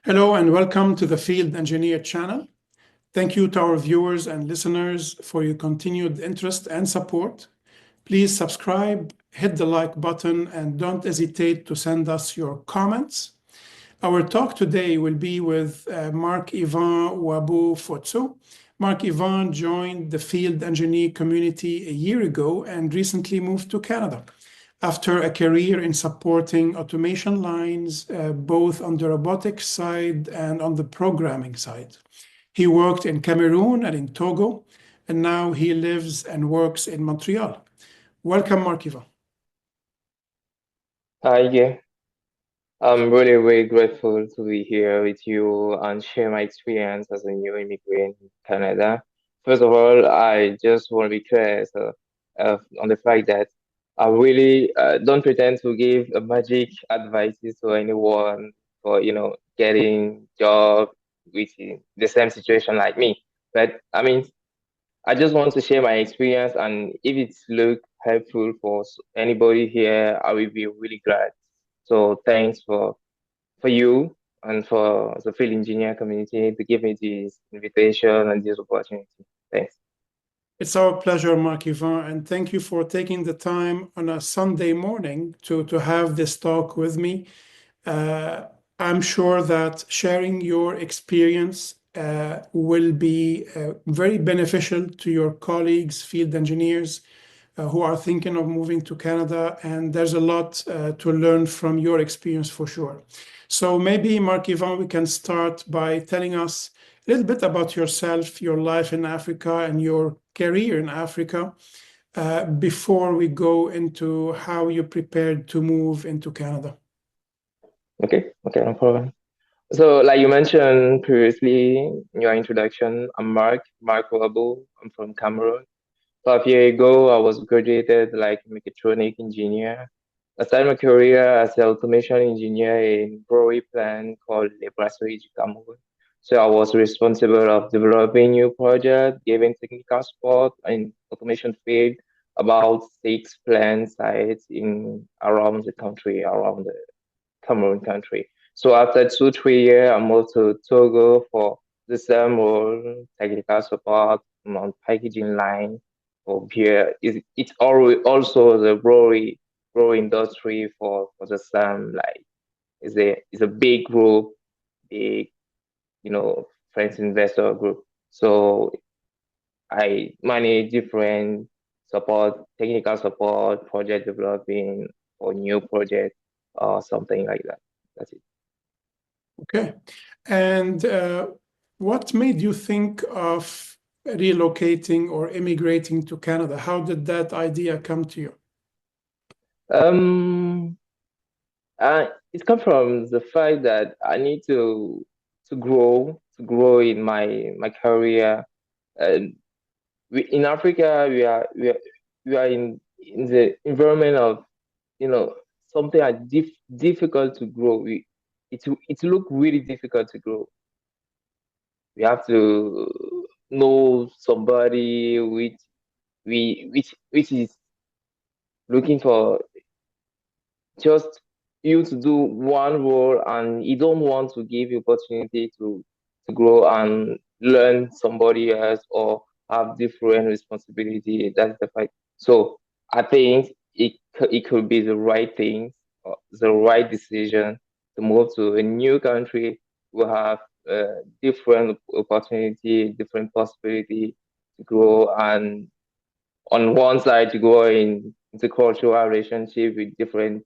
Hello and welcome to the Field Engineer channel. Thank you to our viewers and listeners for your continued interest and support. Please subscribe, hit the like button, and don't hesitate to send us your comments. Our talk today will be with Marc Yvan WABO FOTSO. Marc Yvan joined the field engineer community a year ago and recently moved to Canada after a career in supporting automation lines, both on the robotics side and on the programming side. He worked in Cameroon and in Togo, and now he lives and works in Montreal. Welcome, Marc Yvan. Hi, yeah. I'm really grateful to be here with you and share my experience as a new immigrant in Canada. First of all, I just want to be clear on the fact that I really don't pretend to give a magic advices to anyone for, getting job with the same situation like me. But I mean, I just want to share my experience, and if it's look helpful for anybody here, I will be really glad. So thanks for you and for the field engineer community to give me this invitation and this opportunity. Thanks. It's our pleasure, Marc Yvan, and thank you for taking the time on a Sunday morning to have this talk with me. I'm sure that sharing your experience will be very beneficial to your colleagues, field engineers, who are thinking of moving to Canada, and there's a lot to learn from your experience for sure. So maybe, Marc Yvan, we can start by telling us a little bit about yourself, your life in Africa, and your career in Africa before we go into how you prepared to move into Canada. Okay, no problem. So, like you mentioned previously in your introduction, I'm Marc Wabo. I'm from Cameroon. 5 years ago, I was graduated like mechatronic engineer. I started my career as an automation engineer in brewery plant called the Brasserie du Cameroon. So I was responsible of developing new project, giving technical support in automation field, about 6 plant sites in around the country, around the Cameroon country. So after 2, 3 years, I moved to Togo for the same role, technical support on packaging line for beer. It's always also the brewery industry for the same, like it's a big group, big French investor group. So I manage different support, technical support, project developing or new project or something like that. That's it. Okay. And what made you think of relocating or immigrating to Canada? How did that idea come to you? Um, it comes from the fact that I need to grow in my career. And in Africa, we are in the environment of something are difficult to grow. It look really difficult to grow. We have to know somebody which is looking for just you to do one role, and you don't want to give you opportunity to grow and learn somebody else or have different responsibility. That's the fact. So I think it could be the right thing, or the right decision to move to a new country. We have different opportunity, different possibility to grow, and on one side to grow in the cultural relationship with different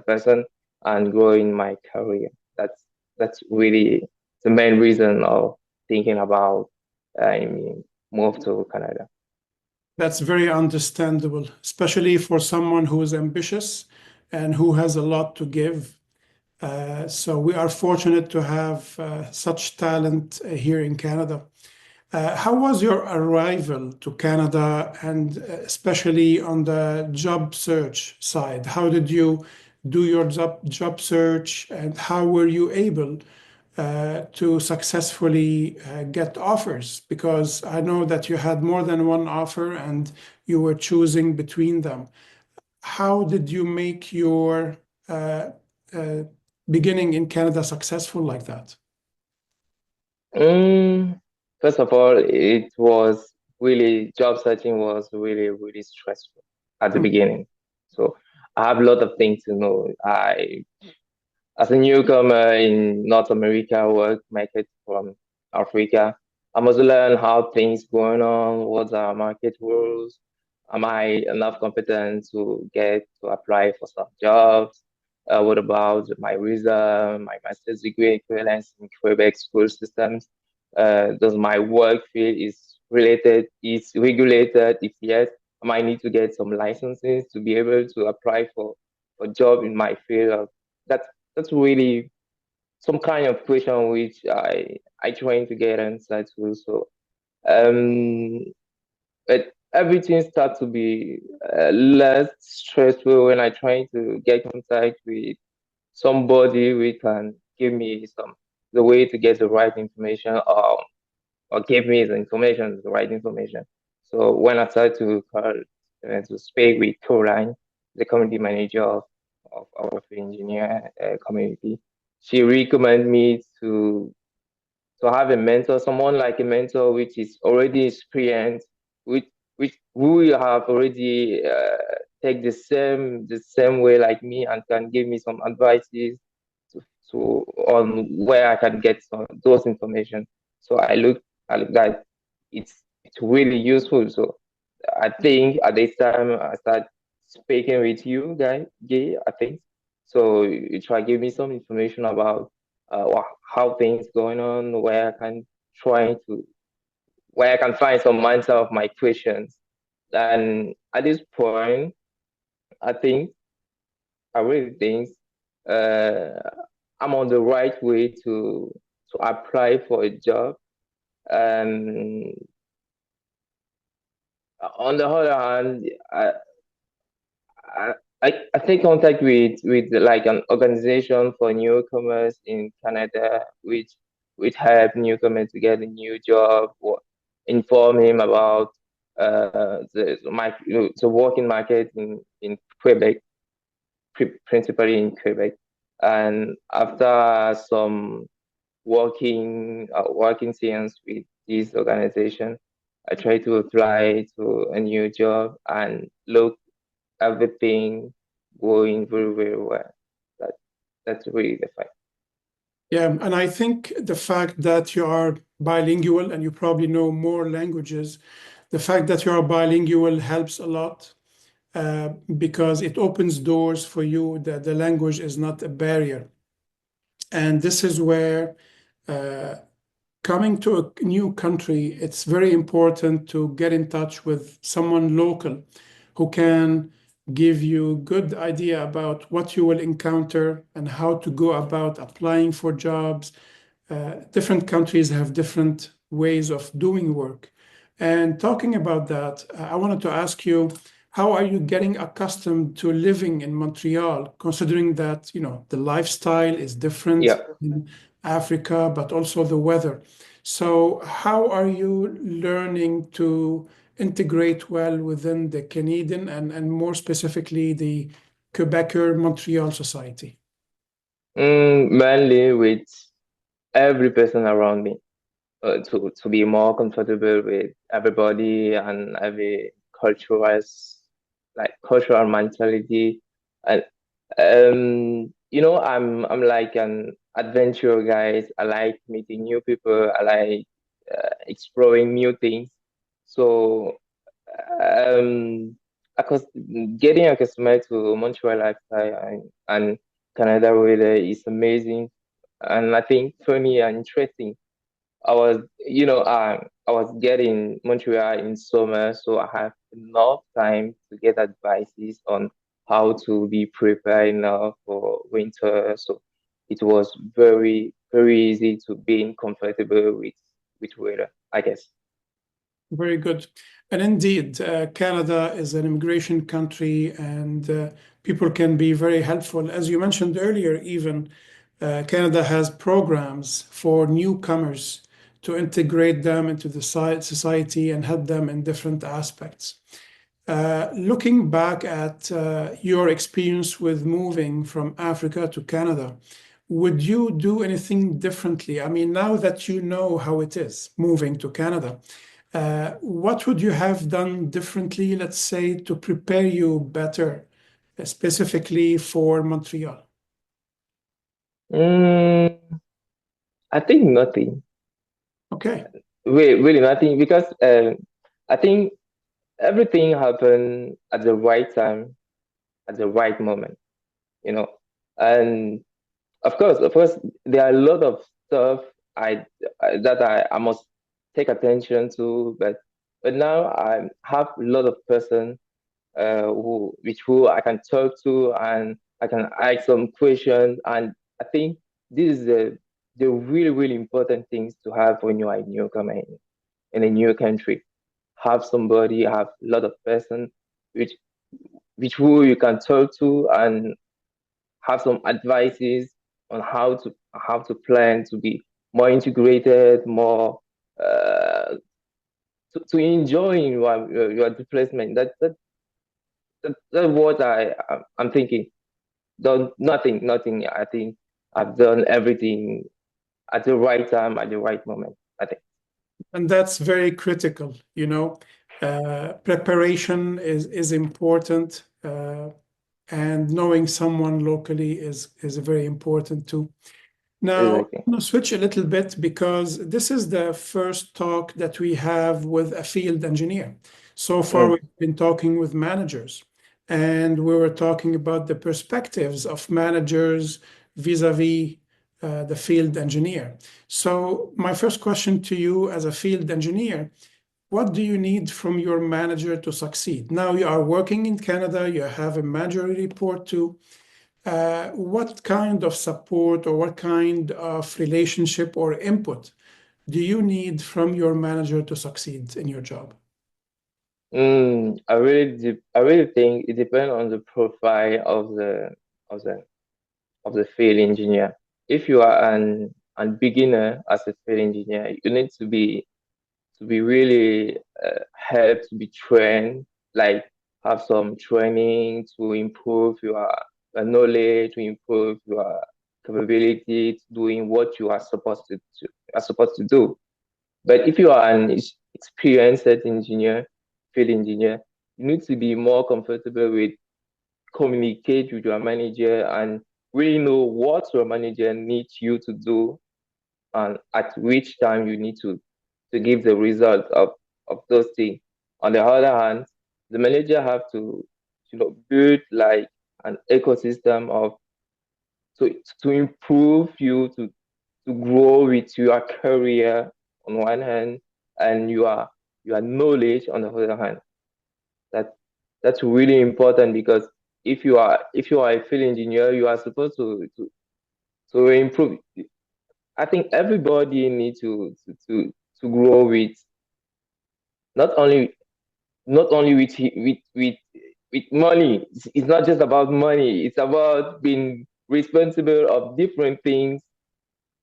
person and grow in my career. That's really the main reason of thinking about move to Canada. That's very understandable, especially for someone who is ambitious and who has a lot to give. So we are fortunate to have such talent here in Canada. How was your arrival to Canada, and especially on the job search side? How did you do your job search, and how were you able to successfully get offers? Because I know that you had more than one offer and you were choosing between them. How did you make your uh, beginning in Canada successful like that? Mm, First of all, it was really, job searching was really, really stressful at the Mm, beginning. So I have a lot of things to know. As a newcomer in North America, work market from Africa, I must learn how things going on, what are market rules, am I enough competent to get to apply for some jobs? What about my visa, my master's degree equivalence in Quebec school systems? Does my work field is regulated? If yes, I might need to get some licenses to be able to apply for job in my field. That's really some kind of question which I trying to get answer to. So um, but everything starts to be less stressful when I try to get contact with somebody who can give me the way to get the right information, or give me the right information. So when I started to call to speak with Caroline, the community manager of our engineer community, she recommended me to have a mentor, someone like a mentor which is already experienced, which who have already take the same way like me and can give me some advices to, to on where I can get those information. So I look that it's really useful. So I think at this time I start speaking with you, Guy, I think. So you try to give me some information about how things going on, try to where I can find some answer of my questions. And at this point, I think I really think uh, I'm on the right way to apply for a job. And on the other hand, I, I take contact with like an organization for newcomers in Canada, which help newcomers to get a new job, or inform him about the working market in Quebec, principally in Quebec. And after some working sessions with this organization, I try to apply to a new job and look everything going very, very well. That that's really the fact. yeah, and I think the fact that you are bilingual and you probably know more languages, the fact that you are bilingual helps a lot because it opens doors for you that the language is not a barrier. And this is where uh, coming to a new country, it's very important to get in touch with someone local who can give you good idea about what you will encounter and how to go about applying for jobs. Different countries have different ways of doing work. And talking about that, I wanted to ask you, how are you getting accustomed to living in Montreal, considering that, the lifestyle is different Yeah. in Africa, but also the weather? So how are you learning to integrate well within the Canadian and more specifically the Quebecer Montreal society? Mainly with every person around me, to be more comfortable with everybody and every cultural mentality. And I'm like an adventure guy. I like meeting new people. I like exploring new things. So um because getting accustomed to Montreal lifestyle and Canada weather is amazing, and I think funny and interesting. I was getting Montreal in summer, so I have enough time to get advices on how to be prepared now for winter. So it was very, very easy to being comfortable with weather, I guess. Very good. And indeed, Canada is an immigration country and people can be very helpful. As you mentioned earlier, even Canada has programs for newcomers to integrate them into the society and help them in different aspects. Looking back at your experience with moving from Africa to Canada, would you do anything differently? I mean, now that you know how it is moving to Canada, what would you have done differently, let's say, to prepare you better, specifically for Montreal? Mm, I think nothing. Okay. Really nothing, because I think everything happened at the right time, at the right moment, you know. And of course, there are a lot of stuff I must take attention to, but now I have a lot of person who I can talk to, and I can ask some questions. And I think this is the really really important things to have when you are a newcomer in a new country. Have somebody, have a lot of person which who you can talk to, and have some advices on how to plan to be more integrated, more to enjoy your displacement. That's what I'm thinking. Done nothing. I think I've done everything at the right time, at the right moment, I think. And that's very critical, you know. Preparation is important, and knowing someone locally is very important too. Now, Exactly. I'm going to switch a little bit because this is the first talk that we have with a field engineer. So far, Mm, we've been talking with managers, and we were talking about the perspectives of managers vis-a-vis the field engineer. So, my first question to you as a field engineer, what do you need from your manager to succeed? Now you are working in Canada, you have a manager report to. What kind of support or what kind of relationship or input do you need from your manager to succeed in your job? I really think it depends on the profile of the the field engineer. If you are an beginner as a field engineer, you need to be really helped, to be trained, like have some training to improve your knowledge, to improve your capability to doing what you are supposed to do. But if you are an experienced engineer, field engineer, you need to be more comfortable with communicate with your manager and really know what your manager needs you to do, and at which time you need to give the result of those things. On the other hand, the manager have to build like an ecosystem of to improve you to grow with your career on one hand, and your knowledge on the other hand. That that's really important, because if you are a field engineer, you are supposed to improve. I think everybody needs to grow with not only with money. It's not just about money. It's about being responsible of different things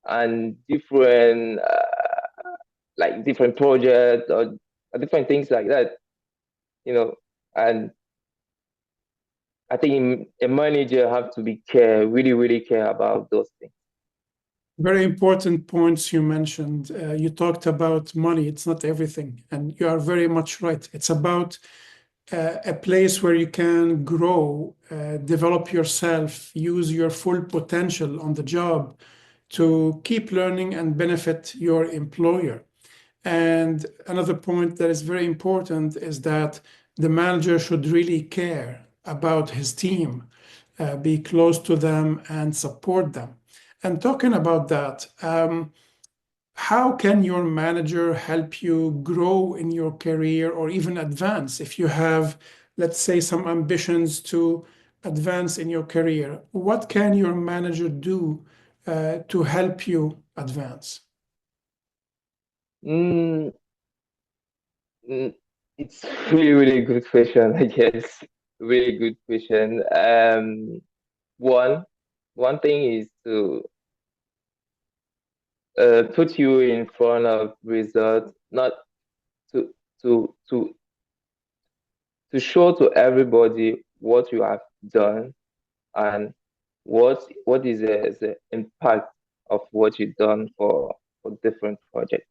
and different like different projects, or different things like that. You know, and I think a manager have to be really really care about those things. Very important points you mentioned. You talked about money. It's not everything. And you are very much right. It's about a place where you can grow, develop yourself, use your full potential on the job to keep learning and benefit your employer. And another point that is very important is that the manager should really care about his team, be close to them and support them. And talking about that, how can your manager help you grow in your career or even advance if you have, let's say, some ambitions to advance in your career? What can your manager do to help you advance? Mm, mm, it's really really good question. I guess really good question. One one thing is to put you in front of results, not to to to to show to everybody what you have done, and what is the impact of what you've done for different projects.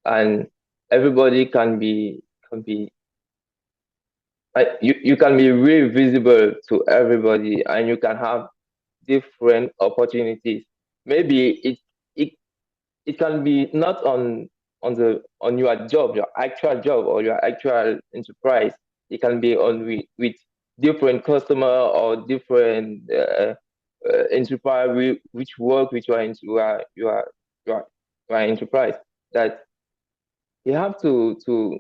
And everybody can be you can be really visible to everybody, and you can have different opportunities. Maybe it it can be not on your job, your actual job, or your actual enterprise. It can be on with different customer or different enterprise which work with your enterprise. That you have to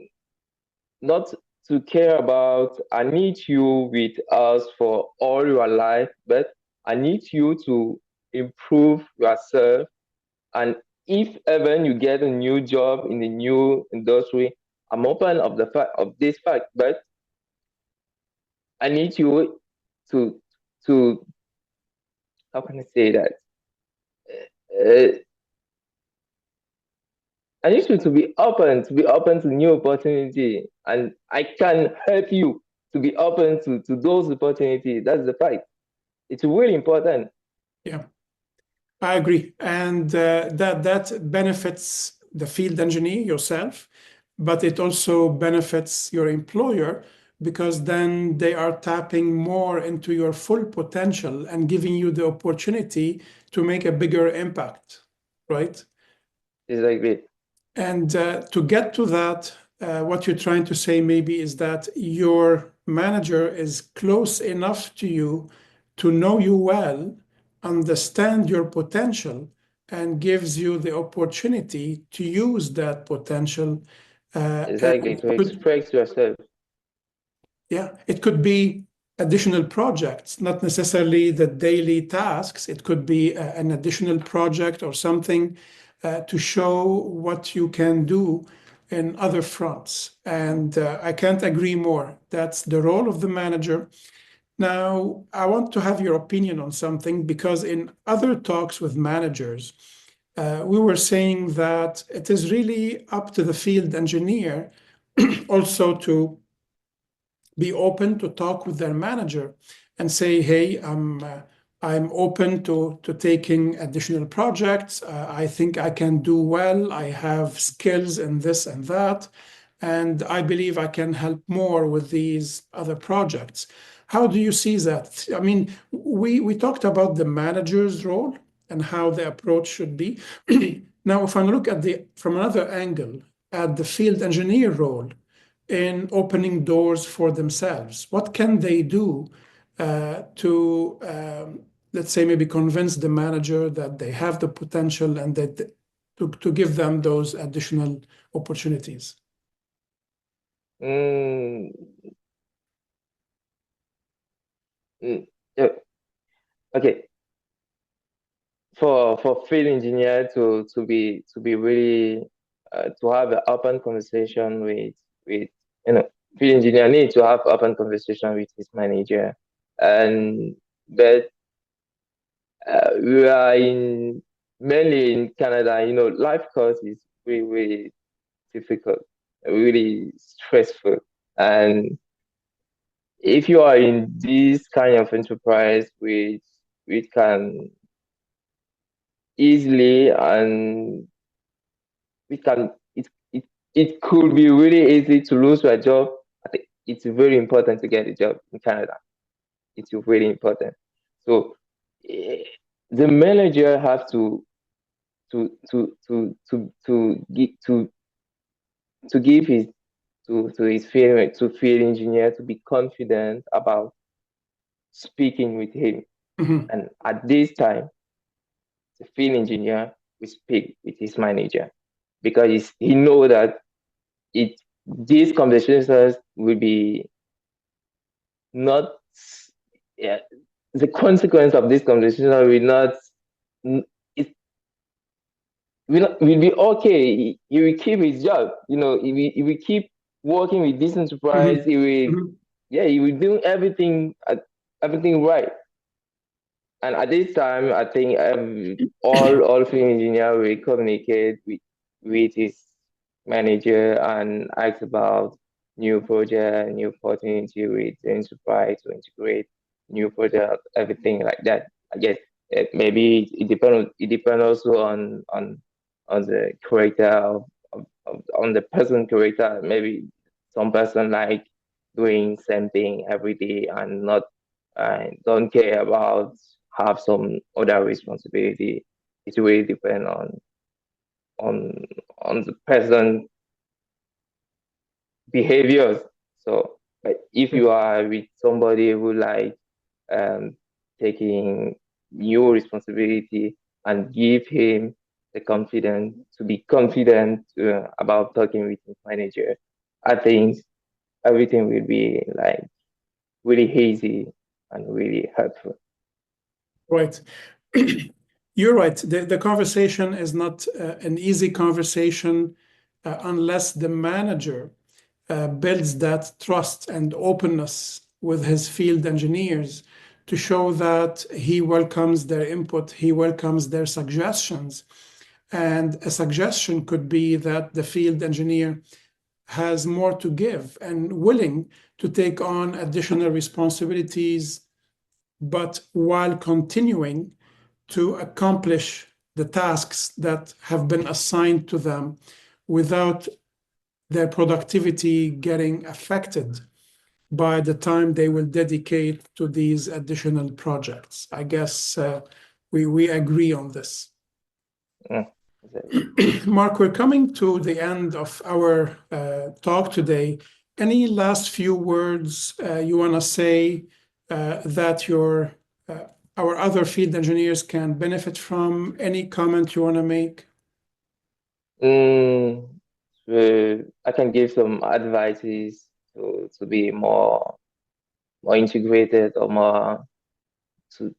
not to care about, I need you with us for all your life, but I need you to improve yourself. And if ever you get a new job in the new industry, I'm open of the fact of this fact, but I need you to to how can I say that? Uh, I need you to be open to new opportunity, and I can help you to be open to those opportunities. That's the fact. It's really important. Yeah, I agree. And that benefits the field engineer yourself, but it also benefits your employer because then they are tapping more into your full potential and giving you the opportunity to make a bigger impact, right? Exactly. And to get to that, what you're trying to say maybe is that your manager is close enough to you to know you well, understand your potential, and gives you the opportunity to use that potential. Exactly. And To express yourself. yeah, it could be additional projects, not necessarily the daily tasks. It could be an additional project or something to show what you can do in other fronts. And I can't agree more. That's the role of the manager. Now, I want to have your opinion on something because in other talks with managers, we were saying that it is really up to the field engineer also to be open to talk with their manager and say, "Hey, I'm open to taking additional projects. I think I can do well. I have skills in this and that, and I believe I can help more with these other projects." How do you see that? I mean, we talked about the manager's role and how the approach should be. Now, if I look at the from another angle at the field engineer role in opening doors for themselves? What can they do to, let's say, maybe convince the manager that they have the potential and that to give them those additional opportunities? Mm, mm, yeah, okay. For field engineer to be really to have an open conversation with you know field engineer need to have open conversation with his manager, and but we are in mainly in Canada. Life course is really really difficult, really stressful, and if you are in this kind of enterprise which can easily and we can it could be really easy to lose your job. I think it's very important to get a job in Canada. It's really important. So eh, the manager have to give his field engineer to be confident about speaking with him. Mhm. And at this time, the field engineer will speak with his manager because he know that it these conversations will be not yeah, the consequence of this conversation will not it will be okay. He will keep his job. He will keep working with this enterprise. Mhm. He will Mhm. yeah, he will do everything right. And at this time, I think all field engineer will communicate with his manager and ask about new project, new opportunity with the enterprise to integrate new project, everything like that. I guess maybe it depends also on the character on the person character. Maybe some person like doing same thing every day and not don't care about have some other responsibility. It really depends on on the person behaviors. So but if you are with somebody who like um, taking new responsibility and give him the confidence to be confident about talking with his manager, I think everything will be like really easy and really helpful. Right. You're right. The conversation is not an easy conversation unless the manager builds that trust and openness with his field engineers to show that he welcomes their input, he welcomes their suggestions. And a suggestion could be that the field engineer has more to give and willing to take on additional responsibilities, but while continuing to accomplish the tasks that have been assigned to them without their productivity getting affected by the time they will dedicate to these additional projects. I guess we agree on this. Marc, we're coming to the end of our talk today. Any last few words you want to say that our other field engineers can benefit from? Any comment you want to make? I can give some advices to be more integrated or more to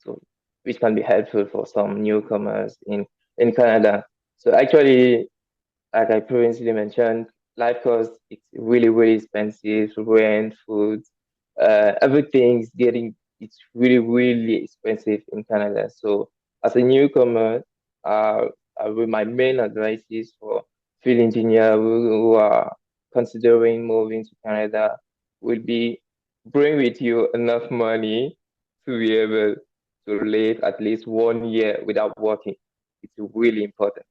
which can be helpful for some newcomers in Canada. So actually, like I previously mentioned, life costs it's really expensive. Rent, food, everything's getting it's really expensive in Canada. So as a newcomer, my main advice is for field engineer who are considering moving to Canada will be bring with you enough money to be able to live at least 1 year without working. It's really important.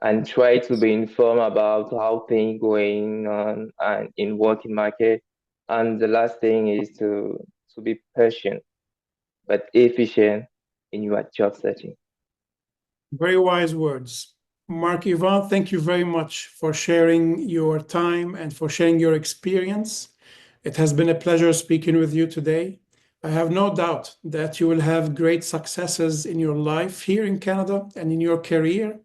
And try to be informed about how things going on and in working market. And the last thing is to be patient but efficient in your job searching. Very wise words. Marc Yvan, thank you very much for sharing your time and for sharing your experience. It has been a pleasure speaking with you today. I have no doubt that you will have great successes in your life here in Canada and in your career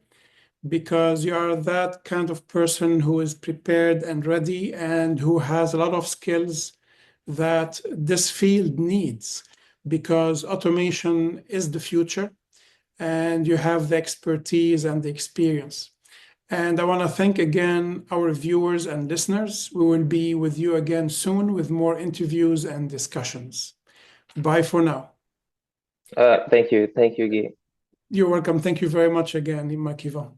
because you are that kind of person who is prepared and ready and who has a lot of skills that this field needs because automation is the future and you have the expertise and the experience. And I want to thank again our viewers and listeners. We will be with you again soon with more interviews and discussions. Bye for now. Thank you, Guy. You're welcome. Thank you very much again, Marc Yvan.